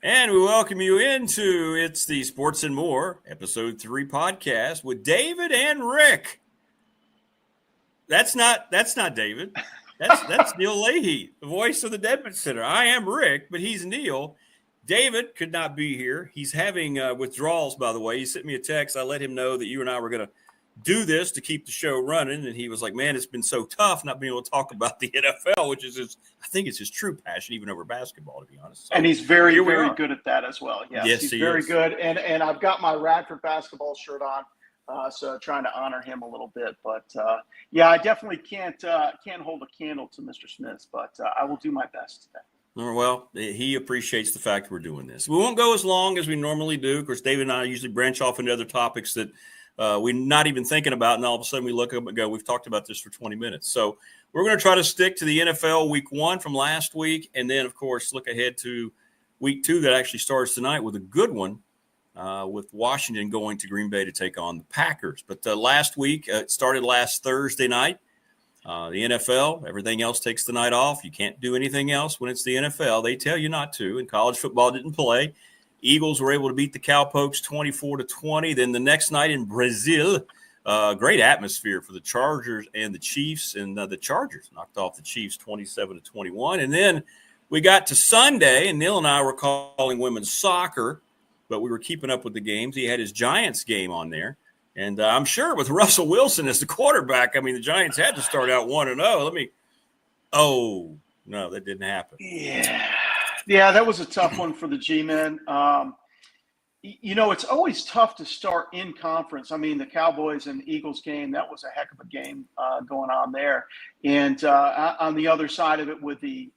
And we welcome you into It's the Sports and More, Episode 3 podcast with David and Rick. That's not David. That's Neil Leahy, the voice of the Dedman Center. I am Rick, but he's Neil. David could not be here. He's having withdrawals, by the way. He sent me a text. I let him know that you and I were going to do this to keep the show running, and he was like, "Man, it's been so tough not being able to talk about the NFL," which is I think it's his true passion, even over basketball, to be honest. So, and he's very good at that as well. Yes, he's he very is. good. And I've got my Radford basketball shirt on, so trying to honor him a little bit. But I definitely can't hold a candle to Mr. Smith, but I will do my best today. Well, he appreciates the fact we're doing this. We won't go as long as we normally do. Of course, David and I usually branch off into other topics that we're not even thinking about, and all of a sudden we look up and go, we've talked about this for 20 minutes. So we're going to try to stick to the NFL Week 1 from last week, and then, of course, look ahead to Week 2 that actually starts tonight with a good one, with Washington going to Green Bay to take on the Packers. But last week, it started last Thursday night. The NFL, everything else takes the night off. You can't do anything else when it's the NFL. They tell you not to, and college football didn't play. Eagles were able to beat the Cowpokes 24-20. Then the next night in Brazil, great atmosphere for the Chargers and the Chiefs, and the Chargers knocked off the Chiefs 27-21. And then we got to Sunday, and Neil and I were calling women's soccer, but we were keeping up with the games. He had his Giants game on there. And I'm sure with Russell Wilson as the quarterback, I mean, the Giants had to start out 1-0. Oh, no, that didn't happen. Yeah, that was a tough one for the G-men. It's always tough to start in conference. I mean, the Cowboys and Eagles game, that was a heck of a game going on there. And on the other side of it with the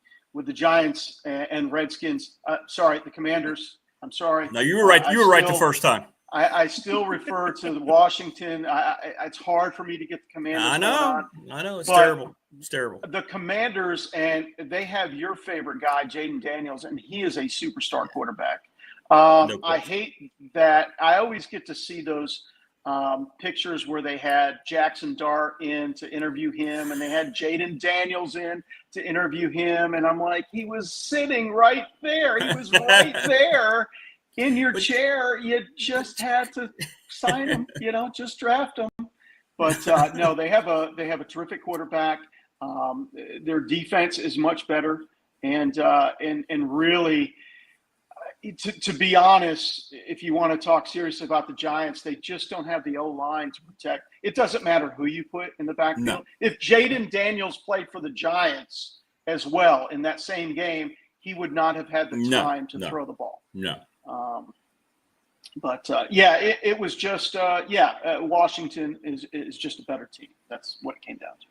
Giants and Redskins, the Commanders, I'm sorry. No, you were right. You were right the first time. I still refer to Washington. It's hard for me to get the Commanders. I know. It's terrible. It's terrible. The Commanders, and they have your favorite guy, Jaden Daniels, and he is a superstar quarterback. I hate that. I always get to see those pictures where they had Jackson Dart in to interview him, and they had Jaden Daniels in to interview him. And I'm like, he was sitting right there. He was right there. In your chair, you just had to sign him, just draft him. But no, they have a terrific quarterback. Their defense is much better, and really, to be honest, if you want to talk seriously about the Giants, they just don't have the O-line to protect. It doesn't matter who you put in the backfield. No. If Jaden Daniels played for the Giants as well in that same game, he would not have had the time to throw the ball. No. It was just Washington is just a better team. That's what it came down to.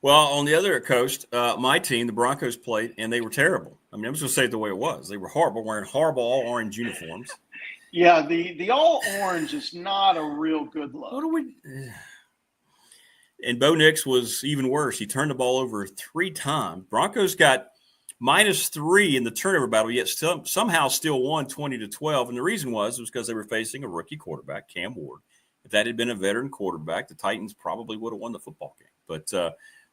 Well, on the other coast, my team, the Broncos, played, and they were terrible. I mean, I'm just going to say it the way it was. They were horrible, wearing horrible all-orange uniforms. Yeah, the all-orange is not a real good look. What do we – and Bo Nix was even worse. He turned the ball over 3 times. Broncos got – -3 in the turnover battle, yet somehow still won 20-12. And the reason was because they were facing a rookie quarterback, Cam Ward. If that had been a veteran quarterback, the Titans probably would have won the football game. But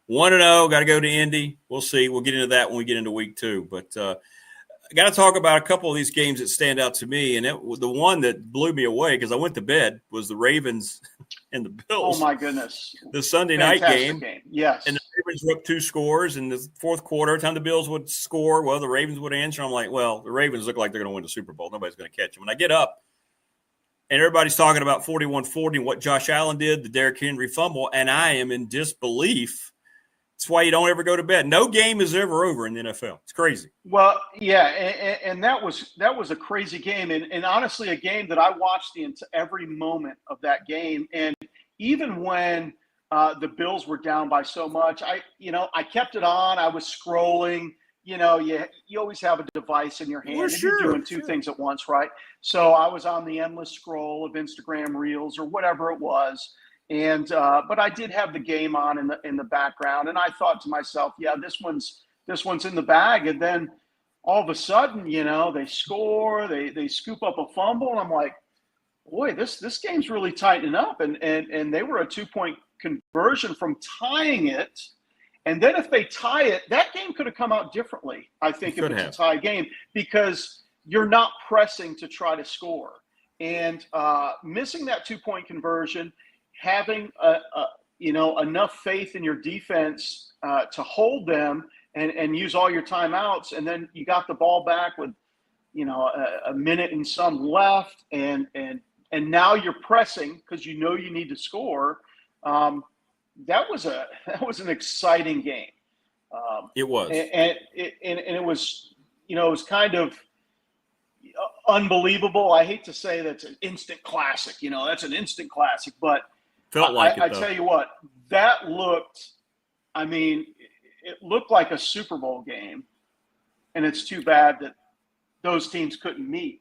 1-0, got to go to Indy. We'll see. We'll get into that when we get into week 2. But I got to talk about a couple of these games that stand out to me. And the one that blew me away because I went to bed was the Ravens and the Bills. Oh, my goodness. The Sunday night game. Yes. And the Ravens were up 2 scores in the fourth quarter. Every time the Bills would score, the Ravens would answer. I'm like, well, the Ravens look like they're going to win the Super Bowl. Nobody's going to catch them. When I get up, and everybody's talking about 41-40 and what Josh Allen did, the Derrick Henry fumble, and I am in disbelief. That's why you don't ever go to bed. No game is ever over in the NFL. It's crazy. Well, yeah, and that was a crazy game, and honestly, a game that I watched every moment of that game, and even when the Bills were down by so much, I kept it on. I was scrolling. You always have a device in your hand, and you're doing two things at once, right? So I was on the endless scroll of Instagram Reels or whatever it was. And but I did have the game on in the background, and I thought to myself, yeah, this one's in the bag. And then all of a sudden, they score, they scoop up a fumble, and I'm like, boy, this game's really tightening up. And they were a 2-point conversion from tying it. And then if they tie it, that game could have come out differently, I think, if it's a tie game, because you're not pressing to try to score. And missing that 2-point conversion, having enough faith in your defense to hold them and use all your timeouts, and then you got the ball back with a minute and some left, and now you're pressing because you need to score. That was an exciting game. It was, and it was it was kind of unbelievable. I hate to say that's an instant classic. That's an instant classic, but felt like I tell you what, that looked. I mean, it looked like a Super Bowl game, and it's too bad that those teams couldn't meet.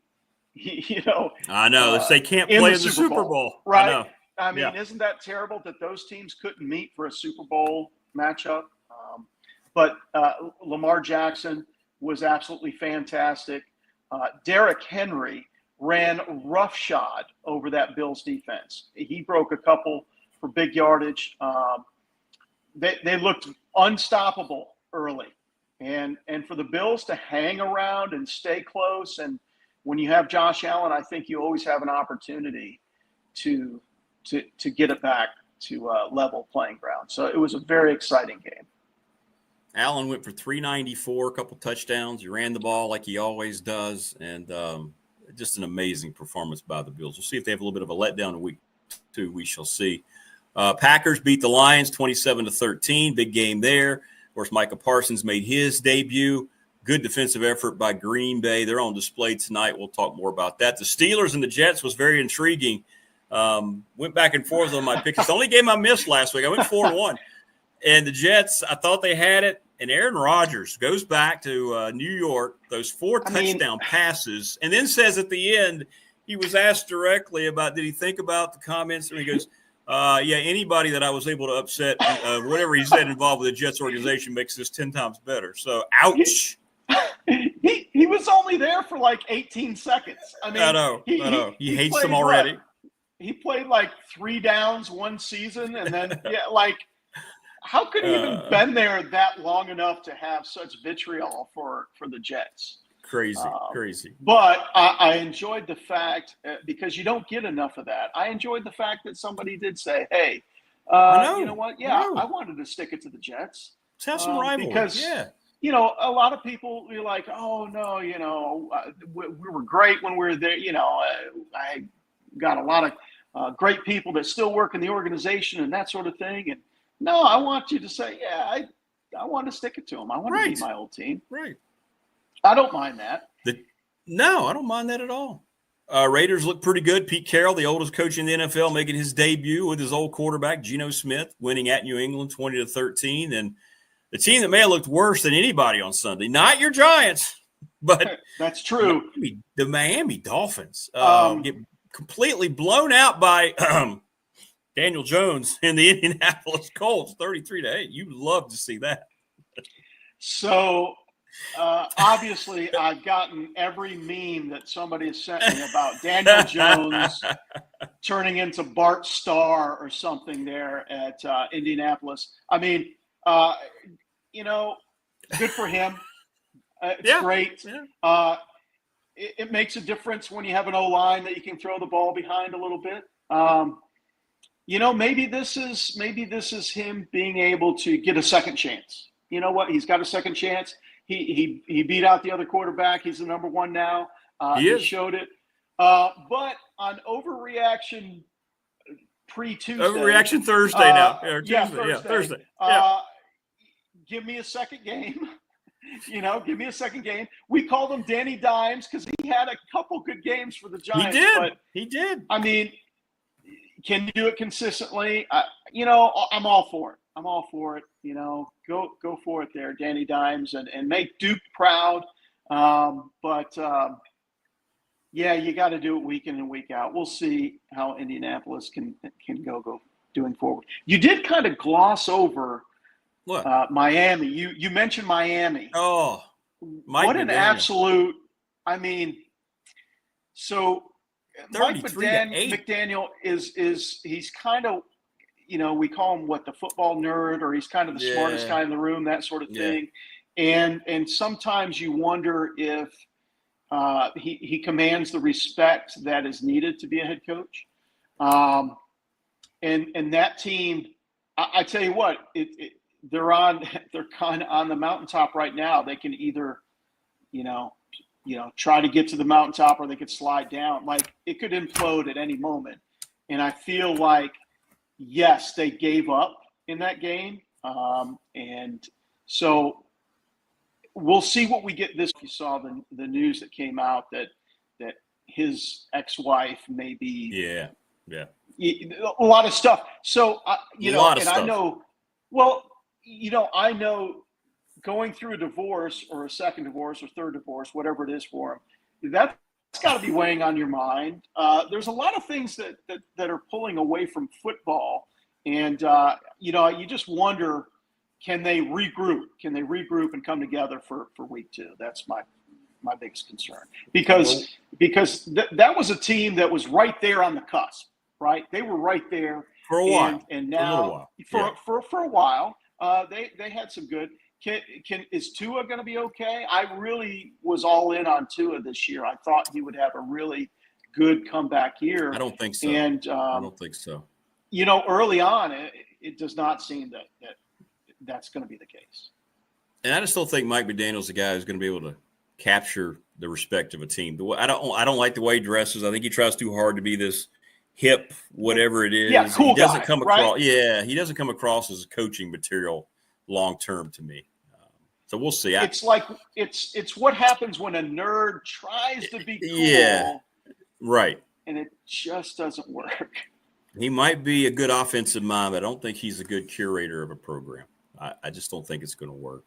I know they can't play in the Super Bowl, right? I mean, Isn't that terrible that those teams couldn't meet for a Super Bowl matchup? But Lamar Jackson was absolutely fantastic. Derrick Henry ran roughshod over that Bills defense. He broke a couple for big yardage. They looked unstoppable early. And for the Bills to hang around and stay close, and when you have Josh Allen, I think you always have an opportunity to get it back to level playing ground. So it was a very exciting game. Allen went for 394, a couple touchdowns. He ran the ball like he always does, and just an amazing performance by the Bills. We'll see if they have a little bit of a letdown in week 2. We shall see. Packers beat the Lions 27-13. Big game there. Of course, Micah Parsons made his debut. Good defensive effort by Green Bay. They're on display tonight. We'll talk more about that. The Steelers and the Jets was very intriguing. Went back and forth on my picks. It's the only game I missed last week. I went 4-1. And the Jets, I thought they had it. And Aaron Rodgers goes back to New York, those 4 touchdown passes, and then says at the end, he was asked directly about, did he think about the comments? And he goes, anybody that I was able to upset, whatever he said involved with the Jets organization makes this 10 times better. So, ouch. He was only there for like 18 seconds. I mean, I know. He hates them already. He played like 3 downs one season, and then, how could he even been there that long enough to have such vitriol for the Jets? Crazy. But I enjoyed the fact, because you don't get enough of that. I enjoyed the fact that somebody did say, hey, you know what? Yeah, I wanted to stick it to the Jets. Let's have some rivalry. Because, a lot of people are like, oh, no, we were great when we were there. I got a lot of great people that still work in the organization and that sort of thing. And no, I want you to say, I want to stick it to them. I want to be my old team. Right. I don't mind that. No, I don't mind that at all. Raiders look pretty good. Pete Carroll, the oldest coach in the NFL, making his debut with his old quarterback, Geno Smith, winning at New England 20-13. And the team that may have looked worse than anybody on Sunday, not your Giants, but that's true. The Miami Dolphins get completely blown out by Daniel Jones and the Indianapolis Colts, 33-8. You love to see that. So, obviously, I've gotten every meme that somebody has sent me about Daniel Jones turning into Bart Starr or something there at Indianapolis. I mean, good for him. It's great. Yeah. It makes a difference when you have an O-line that you can throw the ball behind a little bit. Maybe this is him being able to get a second chance. You know what? He's got a second chance. He beat out the other quarterback. He's the number 1 now. He showed it. But on overreaction pre-Tuesday. Overreaction Thursday now. Thursday. Give me a second game. Give me a second game. We called him Danny Dimes because he had a couple good games for the Giants. He did. I mean, can you do it consistently? I'm all for it. Go for it there, Danny Dimes, and make Duke proud. You got to do it week in and week out. We'll see how Indianapolis can go doing forward. You did kind of gloss over Miami. You mentioned Miami. Oh, what an absolute! I mean, so Mike McDaniel he's kind of, we call him the football nerd, or he's kind of the smartest guy in the room, that sort of thing. And sometimes you wonder if He commands the respect that is needed to be a head coach. And that team, I tell you what, they're kind of on the mountaintop right now. They can either, try to get to the mountaintop, or they could slide down. Like, it could implode at any moment. And I feel like, yes, they gave up in that game. And so we'll see what we get this. You saw the news that came out that his ex-wife may be. Yeah. A lot of stuff. So, I know, I know going through a divorce, or a second divorce, or third divorce, whatever it is for him, that's got to be weighing on your mind. There's a lot of things that are pulling away from football. And, you just wonder, can they regroup? Can they regroup and come together for week 2? That's my biggest concern. Because that was a team that was right there on the cusp, right? They were right there for a while. And now for a while, they had some good. Is Tua going to be okay? I really was all in on Tua this year. I thought he would have a really good comeback year. I don't think so. And I don't think so. Early on, it does not seem that's going to be the case. And I just don't think Mike McDaniel's the guy who's going to be able to capture the respect of a team. I don't like the way he dresses. I think he tries too hard to be this hip, whatever it is. Yeah, cool he doesn't guy, come right? across. Yeah, he doesn't come across as coaching material long term to me. So we'll see. It's like it's what happens when a nerd tries to be cool. Yeah, right. And it just doesn't work. He might be a good offensive mind, but I don't think he's a good curator of a program. I just don't think it's going to work.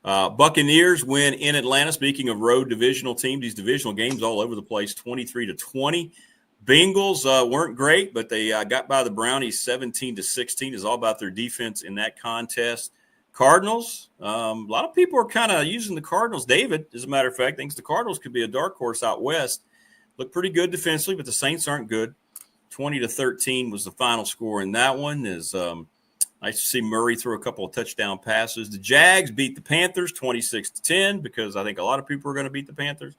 Buccaneers win in Atlanta. Speaking of road divisional teams, these divisional games all over the place, 23-20. Bengals weren't great, but they got by the Brownies 17-16. It's all about their defense in that contest. Cardinals, a lot of people are kind of using the Cardinals. David, as a matter of fact, thinks the Cardinals could be a dark horse out west. Look pretty good defensively, but the Saints aren't good. 20-13 was the final score in that one. Is nice to see Murray throw a couple of touchdown passes. The Jags beat the Panthers 26-10 because I think a lot of people are going to beat the Panthers.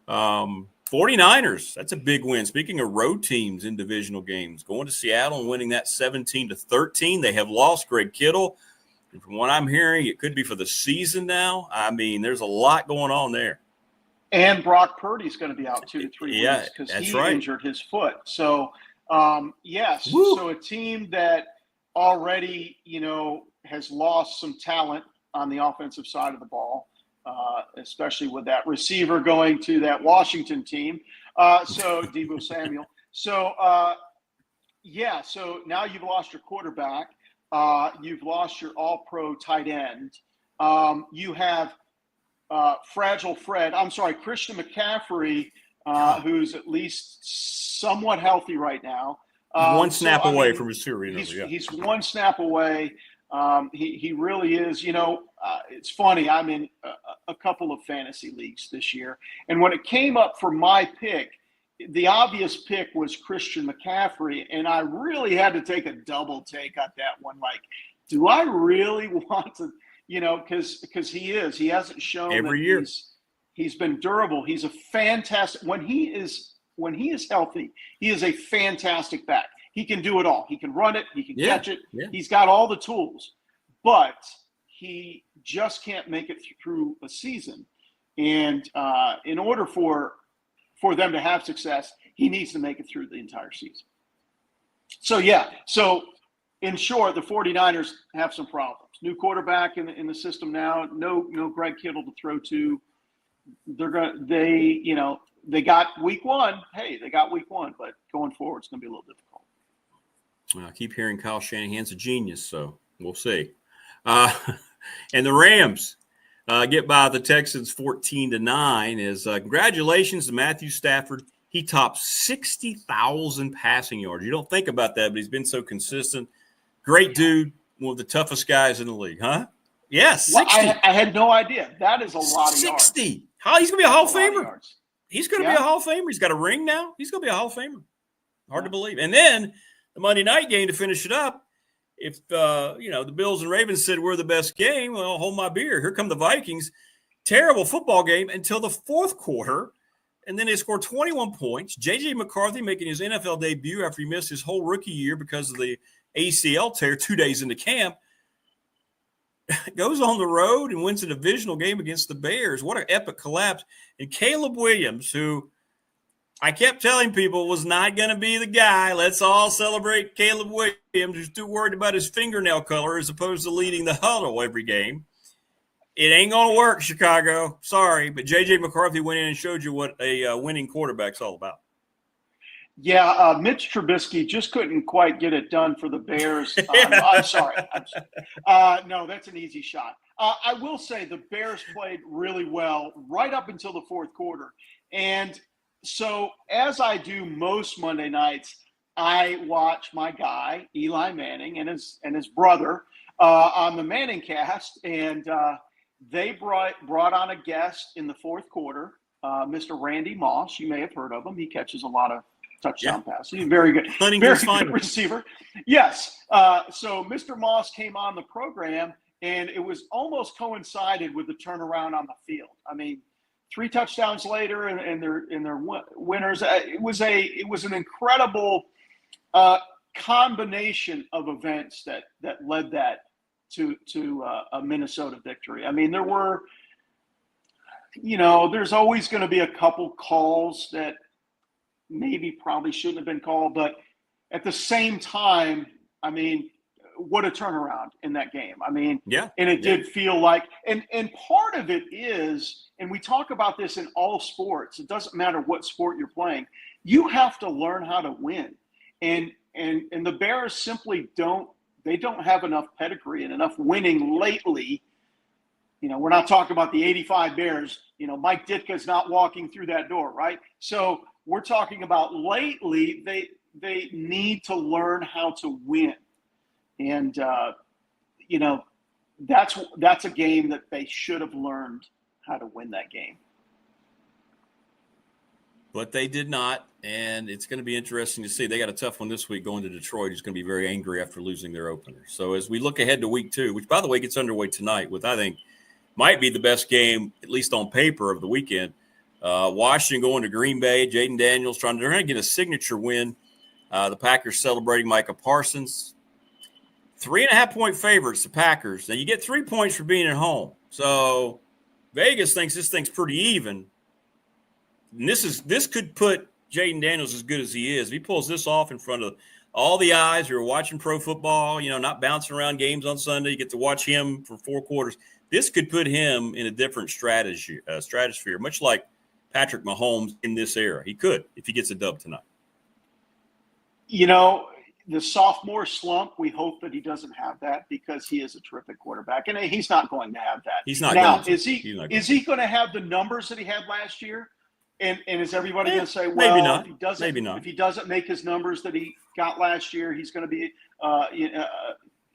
49ers, that's a big win. Speaking of road teams in divisional games, going to Seattle and winning that 17-13. They have lost Greg Kittle. And from what I'm hearing, it could be for the season now. I mean, there's a lot going on there. And Brock Purdy's going to be out 2 to 3 weeks because he injured his foot. So, yes. Woo. So a team that already, has lost some talent on the offensive side of the ball, especially with that receiver going to that Washington team. So Deebo Samuel. So, so now you've lost your quarterback. You've lost your all-pro tight end. You have Christian McCaffrey, who's at least somewhat healthy right now. One snap away from his series. He's one snap away. He really is. It's funny. I'm in a couple of fantasy leagues this year, and when it came up for my pick, the obvious pick was Christian McCaffrey, and I really had to take a double take on that one. Like, do I really want to? Because he hasn't shown every year. He's been durable. He's a fantastic when he is healthy. He is a fantastic back. He can do it all. He can run it. He can catch it. Yeah. He's got all the tools, but he just can't make it through a season. And in order for them to have success, he needs to make it through the entire season. So in short, the 49ers have some problems. New quarterback in the system now. No Greg Kittle to throw to. They got week one. Hey, they got week one, but going forward, it's going to be a little difficult. Well, I keep hearing Kyle Shanahan's a genius, so we'll see. And the Rams get by the Texans 14-9. Congratulations to Matthew Stafford. He topped 60,000 passing yards. You don't think about that, but he's been so consistent. Great dude. One of the toughest guys in the league, huh? Yes. Yeah, I had no idea. That is a lot of 60. Yards. He's going to be a Hall of Famer. He's going to be a Hall of Famer. He's got a ring now. He's going to be a Hall of Famer. Hard to believe. And then the Monday night game to finish it up. If, the Bills and Ravens said we're the best game, well, hold my beer. Here come the Vikings. Terrible football game until the fourth quarter And then they scored 21 points. J.J. McCarthy making his NFL debut after he missed his whole rookie year because of the ACL tear 2 days into camp. Goes on the road and wins a divisional game against the Bears. What an epic collapse. And Caleb Williams, who I kept telling people was not going to be the guy. Let's all celebrate Caleb Williams, who's too worried about his fingernail color as opposed to leading the huddle every game. It ain't going to work, Chicago. Sorry, but J.J. McCarthy went in and showed you what a winning quarterback's all about. Yeah, Mitch Trubisky just couldn't quite get it done for the Bears. I'm sorry. No, that's an easy shot. I will say the Bears played really well right up until the fourth quarter. And so as I do most Monday nights, I watch my guy, Eli Manning, and his brother on the Manning cast. And they brought on a guest in the fourth quarter, Mr. Randy Moss. You may have heard of him. He catches a lot of touchdown passes. He's very good. Very good receiver. Yes. So Mr. Moss came on the program, and it was almost coincided with the turnaround on the field. I mean, 3 touchdowns later, and they're winners. It was an incredible combination of events that led that to a Minnesota victory. I mean, there were, there's always going to be a couple calls that maybe probably shouldn't have been called, but at the same time, I mean, what a turnaround in that game. I mean, yeah, and it did feel like, and part of it is, and we talk about this in all sports, it doesn't matter what sport you're playing, you have to learn how to win. And the Bears simply don't have enough pedigree and enough winning lately. We're not talking about the 85 Bears. Mike Ditka's not walking through that door, right? So we're talking about lately, they need to learn how to win. And, that's a game that they should have learned how to win that game. But they did not, and it's going to be interesting to see. They got a tough one this week going to Detroit, who's going to be very angry after losing their opener. So as we look ahead to week 2, which, by the way, gets underway tonight with, I think, might be the best game, at least on paper, of the weekend. Washington going to Green Bay. Jaden Daniels they're trying to get a signature win. The Packers celebrating Micah Parsons. 3.5-point favorites, the Packers. Now you get 3 points for being at home. So Vegas thinks this thing's pretty even. And this could put Jaden Daniels as good as he is. If he pulls this off in front of all the eyes who are watching pro football, not bouncing around games on Sunday, you get to watch him for 4 quarters. This could put him in a different stratosphere, much like Patrick Mahomes in this era. He could if he gets a dub tonight. The sophomore slump, we hope that he doesn't have that because he is a terrific quarterback, and he's not going to have that. He's not now, going to. Is he going to have the numbers that he had last year? And is everybody going to say, well, maybe not. If he doesn't make his numbers that he got last year, he's going to be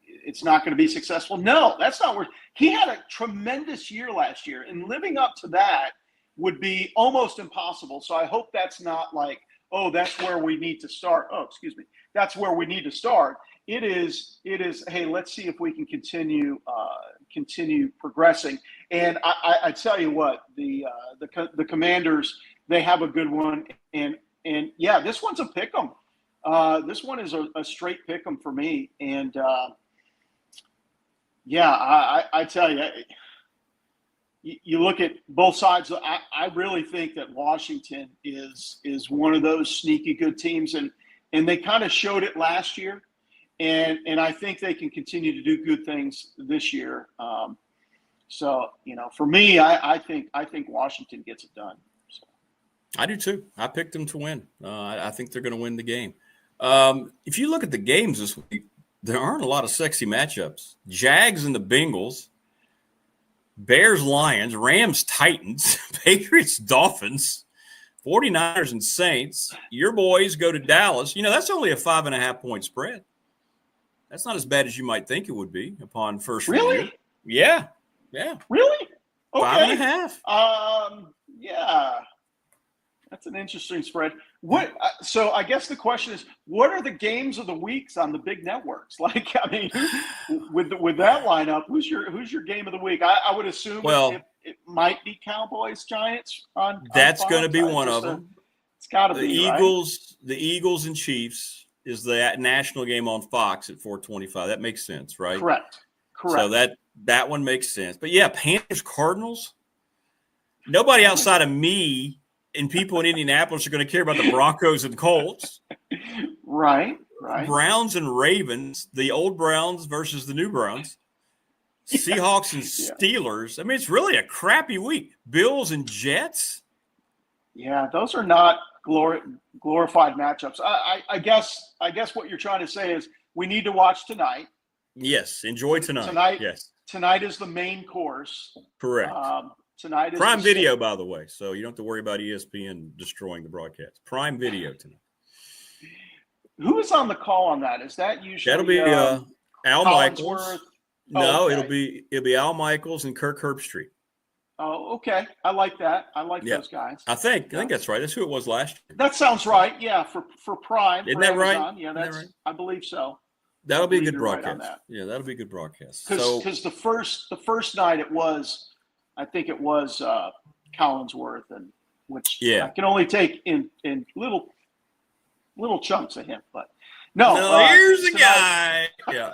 it's not going to be successful? No, that's not where he had a tremendous year last year, and living up to that would be almost impossible. So I hope that's not like, oh, that's where we need to start. Oh, excuse me. That's where we need to start. It is. Hey, let's see if we can continue progressing. And I tell you what, the Commanders, they have a good one. And yeah, this one's a pick 'em. This one is a straight pick 'em for me. And I tell you, you look at both sides. I really think that Washington is one of those sneaky good teams, and they kind of showed it last year, and I think they can continue to do good things this year. So for me, I think Washington gets it done. So. I do too. I picked them to win. I think they're going to win the game. If you look at the games this week, there aren't a lot of sexy matchups. Jags and the Bengals. Bears, Lions, Rams, Titans, Patriots, Dolphins, 49ers, and Saints. Your boys go to Dallas. That's only a 5.5-point spread. That's not as bad as you might think it would be upon first review. Really? Yeah. Really? Okay. 5.5. Yeah. That's an interesting spread. What? So I guess the question is, what are the games of the weeks on the big networks? With that lineup, who's your game of the week? I would assume it might be Cowboys Giants on. That's on going to Fox. be one of them. It's got to The be Eagles. Right? The Eagles and Chiefs is the national game on Fox at 4:25. That makes sense, right? Correct. So that one makes sense. But yeah, Panthers Cardinals. Nobody outside of me and people in Indianapolis are going to care about the Broncos and Colts. Right. Browns and Ravens, the old Browns versus the new Browns. Seahawks and Steelers. I mean, it's really a crappy week. Bills and Jets. Yeah, those are not glorified matchups. I guess what you're trying to say is we need to watch tonight. Yes, enjoy tonight. Tonight is the main course. Correct. Tonight is Prime Video, by the way, so you don't have to worry about ESPN destroying the broadcast. Prime Video tonight. Who is on the call on that? Is that usually that'll be Al Michaels? No, okay. it'll be Al Michaels and Kirk Herbstreit. Oh, okay. I like that. I like those guys. I think that's right. That's who it was last year. That sounds right. Yeah, for Prime. Isn't that Amazon. right? Yeah, that's right? I believe so. That'll be a good broadcast. Right yeah, that'll be a good broadcast. Because the first night I think it was Collinsworth, and which I can only take in little chunks of him. But no, here's a guy. Yeah.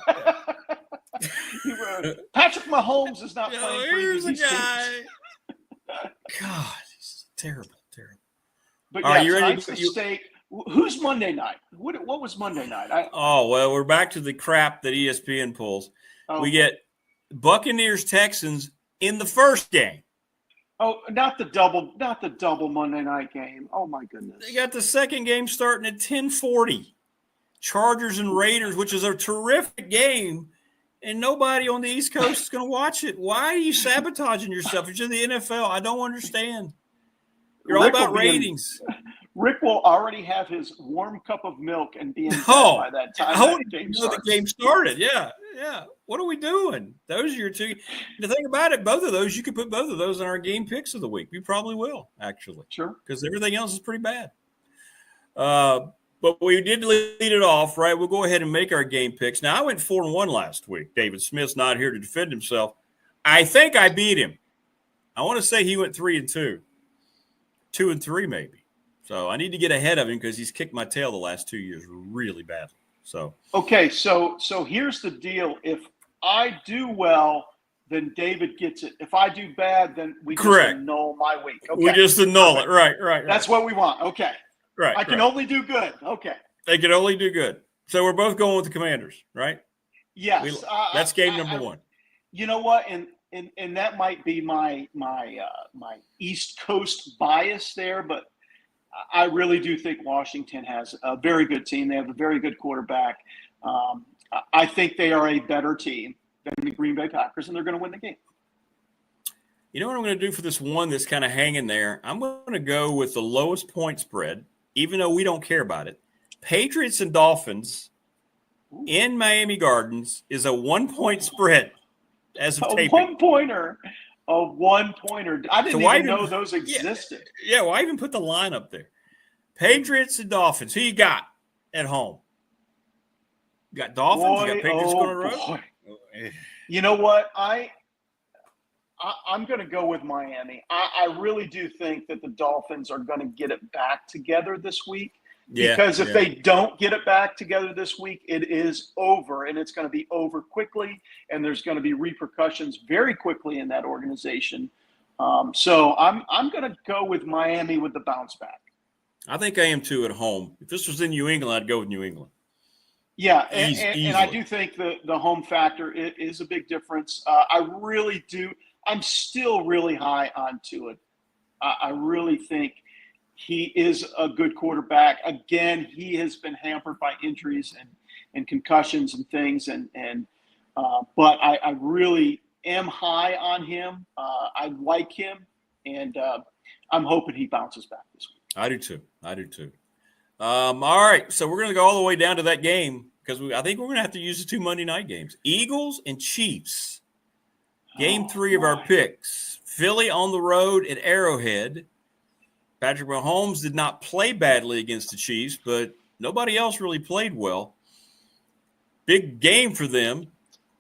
Patrick Mahomes is not playing for here's these a guy. teams. God, he's terrible. But yeah, you ready to stay? Who's Monday night? What was Monday night? Well, we're back to the crap that ESPN pulls. Okay. We get Buccaneers Texans in the first game. Oh, not the double Monday night game. Oh my goodness. They got the second game starting at 10:40. Chargers and Raiders, which is a terrific game, and nobody on the East Coast is going to watch it. Why are you sabotaging yourself? It's in the NFL. I don't understand. You're all about ratings. Rick will already have his warm cup of milk and be in bed by that time. The game started. Yeah. What are we doing? Those are your two. The thing about it, both of those, you could put both of those in our game picks of the week. We probably will, actually. Sure. Because everything else is pretty bad. But we did lead it off, right? We'll go ahead and make our game picks. Now, I went 4-1 last week. David Smith's not here to defend himself. I think I beat him. I want to say he went 3-2. 2-3 maybe. So I need to get ahead of him because he's kicked my tail the last 2 years really badly. So okay, so here's the deal. If I do well, then David gets it. If I do bad, then we just annul my week. Okay. We just annul it. Right. That's what we want. Okay. Right. I can only do good. Okay. They can only do good. So we're both going with the Commanders, right? Yes. That's game number one. You know what? And that might be my East Coast bias there, but I really do think Washington has a very good team. They have a very good quarterback. I think they are a better team than the Green Bay Packers, and they're going to win the game. You know what I'm going to do for this one that's kind of hanging there? I'm going to go with the lowest point spread, even though we don't care about it. Patriots and Dolphins in Miami Gardens is a 1-point spread as of taping. A one-pointer. I didn't even know those existed. Yeah, well, I even put the line up there. Patriots and Dolphins. Who you got at home? You got Dolphins? You got Patriots going to road? You know what? I'm going to go with Miami. I really do think that the Dolphins are going to get it back together this week. Because if they don't get it back together this week, it is over, and it's going to be over quickly, and there's going to be repercussions very quickly in that organization. So I'm going to go with Miami with the bounce back. I think I am too at home. If this was in New England, I'd go with New England. Yeah, and I do think the home factor is a big difference. I really do. I'm still really high on Tua. I really think he is a good quarterback. Again, he has been hampered by injuries and concussions and things. But I really am high on him. I like him, and I'm hoping he bounces back this week. I do too. All right, so we're going to go all the way down to that game because I think we're going to have to use the two Monday night games. Eagles and Chiefs. Game 3 of our picks. Philly on the road at Arrowhead. Patrick Mahomes did not play badly against the Chiefs, but nobody else really played well. Big game for them.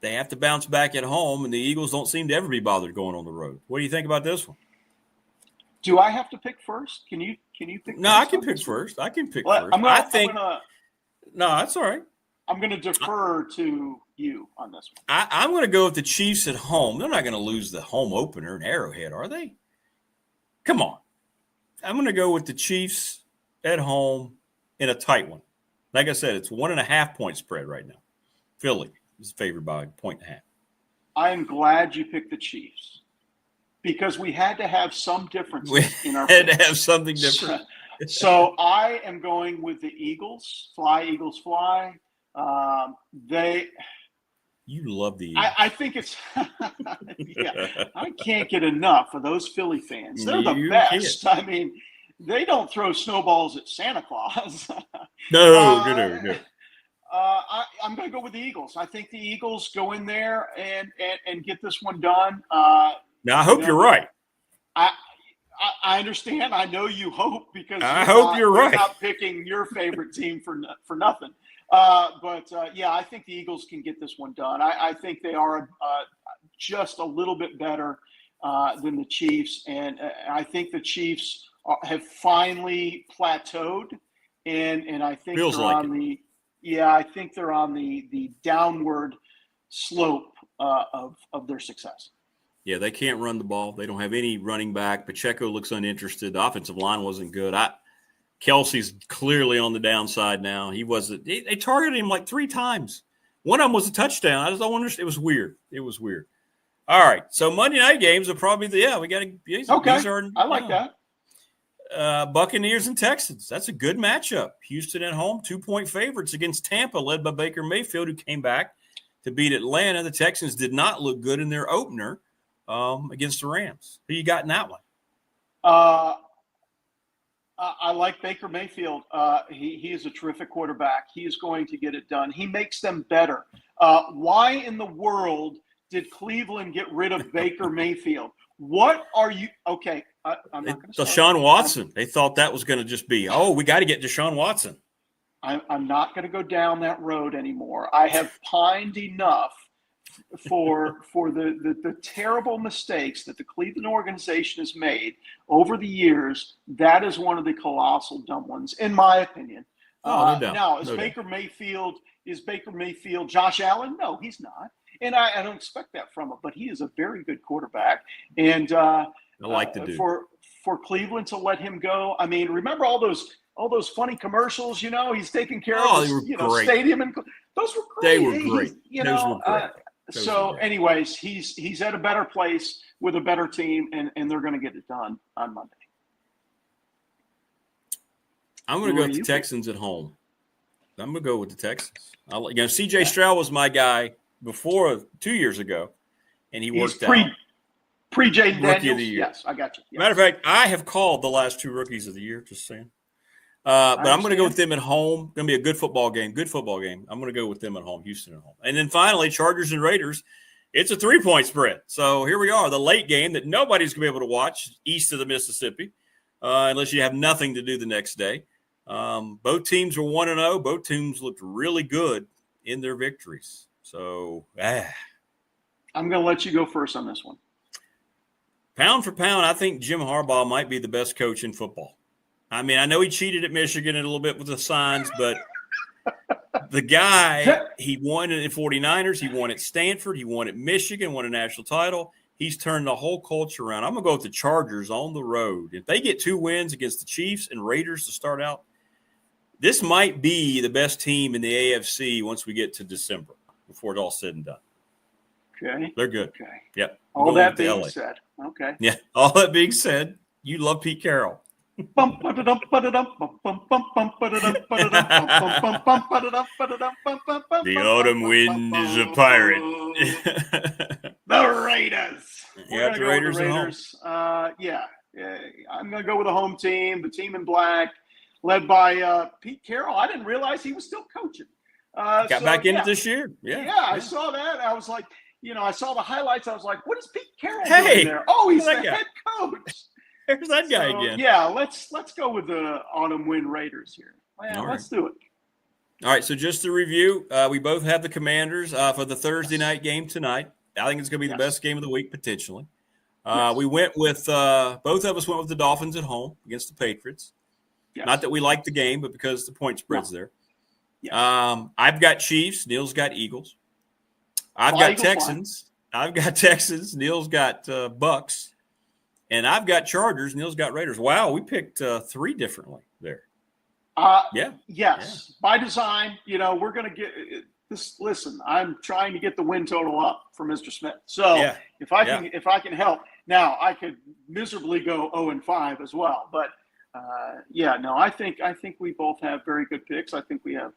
they have to bounce back at home, and the Eagles don't seem to ever be bothered going on the road. What do you think about this one? Do I have to pick first? Can you pick? No, I can pick first. I can pick first. No, that's all right. I'm going to defer to you on this one. I'm going to go with the Chiefs at home. They're not going to lose the home opener in Arrowhead, are they? Come on. I'm going to go with the Chiefs at home in a tight one. Like I said, it's 1.5 point spread right now. Philly is favored by 1.5. I am glad you picked the Chiefs because we had to have some difference in our had to have something different. So I am going with the Eagles. Fly, Eagles, fly. You love the Eagles. I think it's yeah. I can't get enough of those Philly fans. They're the best. Can't. I mean, they don't throw snowballs at Santa Claus. No. I'm going to go with the Eagles. I think the Eagles go in there and get this one done. Now I hope you're right. I understand. I know you hope because I hope you're right. Not picking your favorite team for nothing. But I think the Eagles can get this one done. I think they are just a little bit better than the Chiefs, and I think the Chiefs have finally plateaued, and I think I think they're on the downward slope of their success. Yeah, they can't run the ball. They don't have any running back. Pacheco looks uninterested. The offensive line wasn't good. Kelsey's clearly on the downside now. He wasn't. They targeted him like 3 times. One of them was a touchdown. I just don't understand. It was weird. All right. So Monday night games are probably we got to. Okay. I like that. Buccaneers and Texans. That's a good matchup. Houston at home, 2-point favorites against Tampa, led by Baker Mayfield, who came back to beat Atlanta. The Texans did not look good in their opener against the Rams. Who you got in that one? I like Baker Mayfield. He is a terrific quarterback. He is going to get it done. He makes them better. Why in the world did Cleveland get rid of Baker Mayfield? What are you – okay, I'm not going to Deshaun Watson. They thought that was going to just be, we got to get Deshaun Watson. I'm not going to go down that road anymore. I have pined enough for the terrible mistakes that the Cleveland organization has made over the years. That is one of the colossal dumb ones, in my opinion. No doubt. Now, is Baker Mayfield Josh Allen? No, he's not. And I don't expect that from him, but he is a very good quarterback. And I like the dude. For Cleveland to let him go, I mean, remember all those funny commercials, he's taking care of his, stadium, and those were great. They were great. Those were great. So, anyways, he's at a better place with a better team, and they're going to get it done on Monday. I'm going to go with the Texans at home. I'm going to go with the Texans. C.J. Stroud was my guy before 2 years ago, and he worked out. Pre-Jaden Daniels? Rookie of the year. Yes, I got you. Yes. Matter of fact, I have called the last 2 rookies of the year, just saying. But I'm going to go with them at home. Going to be a good football game. I'm going to go with them at home, Houston at home. And then finally, Chargers and Raiders. It's a 3-point spread. So here we are, the late game that nobody's going to be able to watch east of the Mississippi unless you have nothing to do the next day. Both teams were 1-0. Both teams looked really good in their victories. So, I'm going to let you go first on this one. Pound for pound, I think Jim Harbaugh might be the best coach in football. I mean, I know he cheated at Michigan a little bit with the signs, but the guy, he won at 49ers, he won at Stanford, he won at Michigan, won a national title. He's turned the whole culture around. I'm going to go with the Chargers on the road. If they get 2 wins against the Chiefs and Raiders to start out, this might be the best team in the AFC once we get to December before it's all said and done. Okay. They're good. Okay. Yep. All that being said. Okay. Yeah. All that being said, you love Pete Carroll. The autumn wind is a pirate. The Raiders. Yeah, the Raiders at home. I'm going to go with the home team, the team in black, led by Pete Carroll. I didn't realize he was still coaching. Got back in it this year. Yeah, I saw that. I was like, I saw the highlights. I was like, what is Pete Carroll doing there? Oh, he's the head coach. There's that guy again. Yeah, let's go with the autumn wind Raiders here. Yeah, let's do it. All right, so just to review, we both have the Commanders for the Thursday night game tonight. I think it's going to be the best game of the week, potentially. We went with both of us went with the Dolphins at home against the Patriots. Yes. Not that we like the game, but because the point spread's there. Yes. I've got Chiefs. Neil's got Eagles. I've got Texans. I've got Texans. Neil's got Bucks. And I've got Chargers. Neil's got Raiders. Wow, we picked three differently there. Yes. By design, we're going to get this. Listen, I'm trying to get the win total up for Mr. Smith. So if I can help, now I could miserably go 0-5 as well. But I think we both have very good picks. I think we have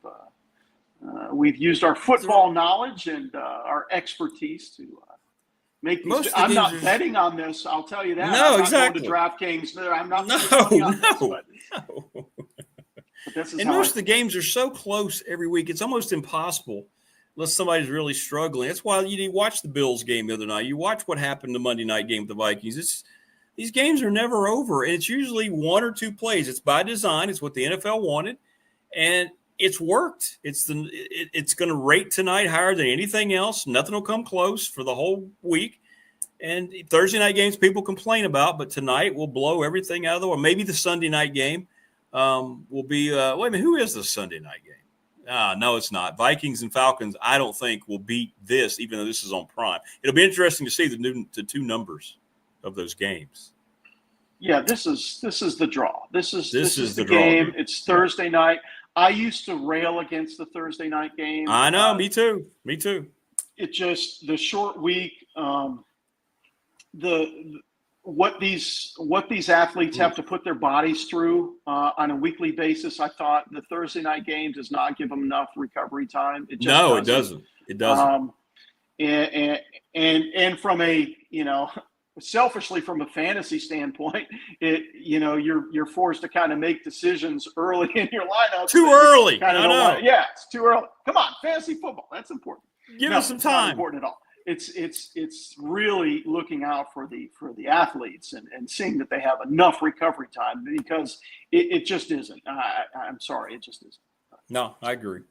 we've used our football knowledge and our expertise to make these. I'm not betting on this. I'll tell you that. No, I'm exactly. Not going to DraftKings. I'm not. No. And most of the games are so close every week. It's almost impossible unless somebody's really struggling. That's why you watch the Bills game the other night. You watch what happened the Monday night game with the Vikings. These games are never over, and it's usually one or two plays. It's by design. It's what the NFL wanted, and it's worked. It's going to rate tonight higher than anything else. Nothing will come close for the whole week. And Thursday night games people complain about, but tonight will blow everything out of the water. Maybe the Sunday night game will be wait a minute, who is the Sunday night game? No, it's not. Vikings and Falcons, I don't think will beat this, even though this is on Prime. It'll be interesting to see the two numbers of those games. Yeah, this is the draw. This is the game. Draw. It's Thursday night. I used to rail against the Thursday night game. I know, me too. It just the short week. What these athletes have to put their bodies through on a weekly basis. I thought the Thursday night game does not give them enough recovery time. It doesn't. It doesn't. And from a selfishly from a fantasy standpoint, you're forced to kind of make decisions early in your lineup. Too early. I know. It's too early. Come on, fantasy football. That's important. Give us some time. Not important at all. It's really looking out for the athletes and seeing that they have enough recovery time, because it just isn't. I'm sorry, it just isn't. No, I agree.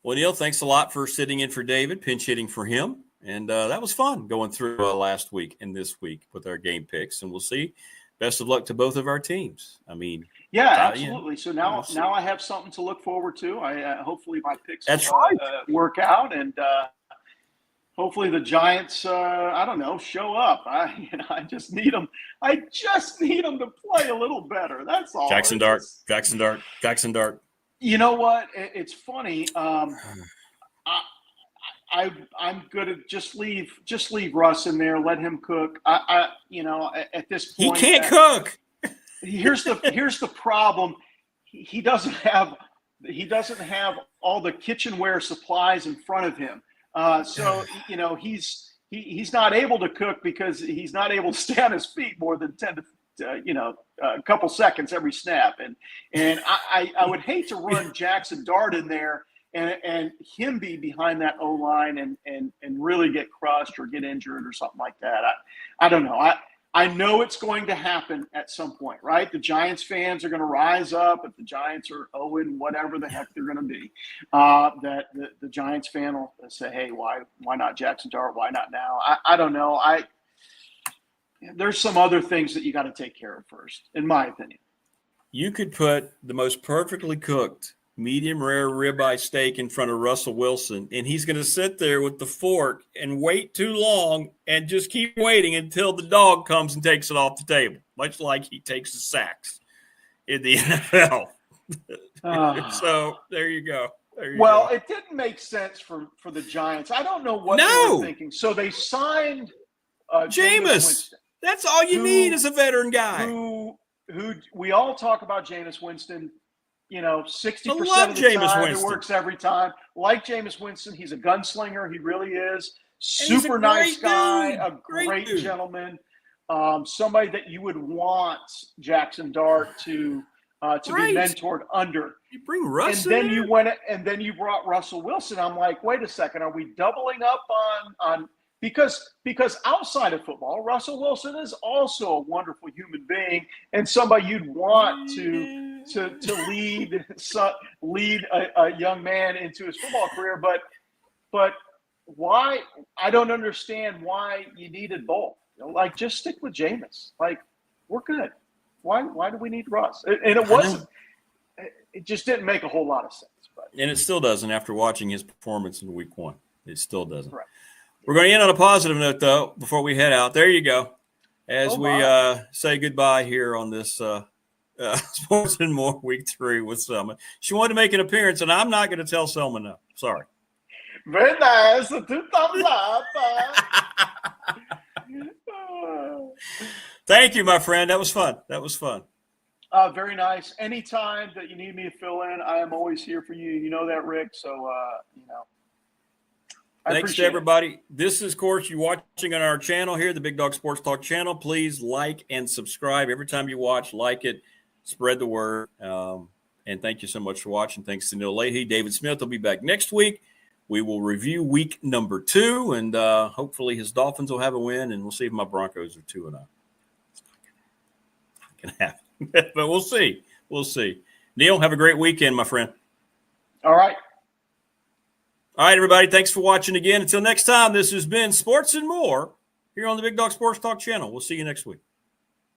Well, Neil, thanks a lot for sitting in for David, pinch hitting for him. And that was fun going through last week and this week with our game picks. And we'll see. Best of luck to both of our teams. I mean, absolutely. So now I have something to look forward to. Hopefully my picks work out, and hopefully the Giants, show up. I just need them. I just need them to play a little better. That's all. Jackson Dart. You know what? It's funny. I'm good at just leave Russ in there. Let him cook. At this point, he can't cook. Here's the problem. He doesn't have all the kitchenware supplies in front of him. So he's not able to cook because he's not able to stay on his feet more than 10 to a couple seconds every snap. And I would hate to run Jackson Dart in there and him be behind that O-line and really get crushed or get injured or something like that. I don't know. I know it's going to happen at some point, right? The Giants fans are going to rise up if the Giants are 0-, whatever the heck they're going to be. That the Giants fan will say, hey, why not Jackson Dart? Why not now? I don't know. There's some other things that you got to take care of first, in my opinion. You could put the most perfectly cooked medium rare ribeye steak in front of Russell Wilson, and he's going to sit there with the fork and wait too long and just keep waiting until the dog comes and takes it off the table, much like he takes the sacks in the NFL. So there you go. It didn't make sense for the Giants. I don't know what they were thinking. So they signed Jameis. That's all you need is a veteran guy. Who we all talk about Jameis Winston. 60% of the time it works every time. Like Jameis Winston, he's a gunslinger. He really is. Super nice guy, a great gentleman. Somebody that you would want Jackson Dart to be mentored under. You bring Russ and then you brought Russell Wilson. I'm like, wait a second, are we doubling up on because outside of football, Russell Wilson is also a wonderful human being and somebody you'd want to to lead a young man into his football career, but why? I don't understand why you needed both. Like, just stick with Jameis. Like, we're good. Why do we need Russ? And it wasn't. It just didn't make a whole lot of sense. But. And it still doesn't after watching his performance in Week 1. It still doesn't. Right. We're going to end on a positive note, though, before we head out. There you go. As we say goodbye here on this Sports and More Week 3 with Selma. She wanted to make an appearance, and I'm not going to tell Selma no. Sorry. Very nice. 2 thumbs up. Thank you, my friend. That was fun. Very nice. Anytime that you need me to fill in, I am always here for you. You know that, Rick. So, Thanks to everybody. This is, of course, you watching on our channel here, the Big Dog Sports Talk channel. Please like and subscribe. Every time you watch, like it, spread the word. And thank you so much for watching. Thanks to Neil Leahy. David Smith will be back next week. We will review week number 2, and hopefully his Dolphins will have a win, and we'll see if my Broncos are 2-0. It's not going to happen. But we'll see. Neil, have a great weekend, my friend. All right. All right, everybody. Thanks for watching again. Until next time, this has been Sports and More here on the Big Dog Sports Talk channel. We'll see you next week.